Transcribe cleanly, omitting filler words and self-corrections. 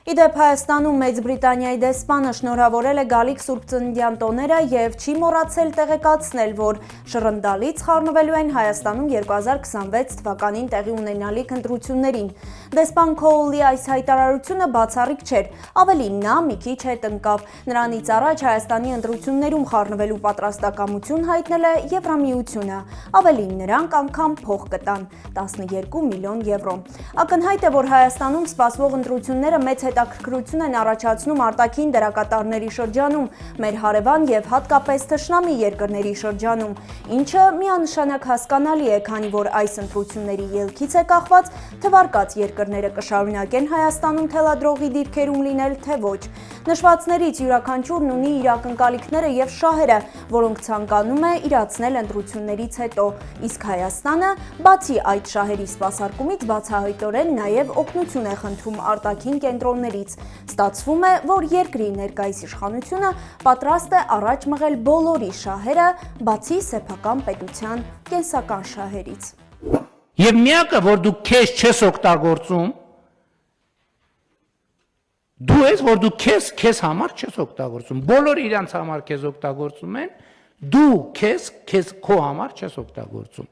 Իդեպ Հայաստանում Մեծ Բրիտանիայի դեսպանը շնորհավորել է գալիք Սուրբ Ծննդյան տոները և չի մոռացել տեղեկացնել, որ շռնդալից խառնվելու են Հայաստանում 2026 թվականին տեղի ունենալիք ընտրություններին։ Դեսպան Քոուլի այս հայտարարությունը բացառիկ չէր, ավելին նա մի քիչ հետ ընկավ։ Նրանից առաջ Հայաստանի ընտրություններում խառնվելու պատրաստակամություն հայտնել է Եվրամիությունը, ավելին նրանք անգամ փող կտան՝ 12 միլիոն եվրո։ Ակնհայտ է, որ Հայաստանում սպասվող ընտրությունները մեծ հետաքրքրություն են առաջացնում արտաքին դերակատարների շրջանում, մեր հարևան և հատկապես թշնամի երկրների շրջանում, ինչը միանշանակ հասկանալի է, քանի որ այս ընտրությունների ելքից է կախված թվարկած երկրները կշարունակեն Հայաստանում թելադրողի դիրքերում լինել, թե ոչ։ Նշվածներից յուրաքանչյուրն ունի իր ակնկալիքները և շահերը, որոնք ցանկանում է իրացնել ընտրություններից հետո, իսկ Հայաստանը, բացի այդ շահերի սպասարկումից, բացահայտորեն նաև օգնություն է խնդրում արտաքին կենտրոններից։ Ստացվում է, որ երկրի ներկայիս իշխանությունը պատրաստ է առաջ մղել բոլորի շահերը, բացի սեփական պետության կենսական շահերից։ Եվ միակը, որ դու քեզ չես օգտագործում, դու ես, որ դու քեզ համար չես օգտագործում, բոլորը իրանց համար քեզ օգտագործում են, դու քեզ քո համար չես օգտագործում։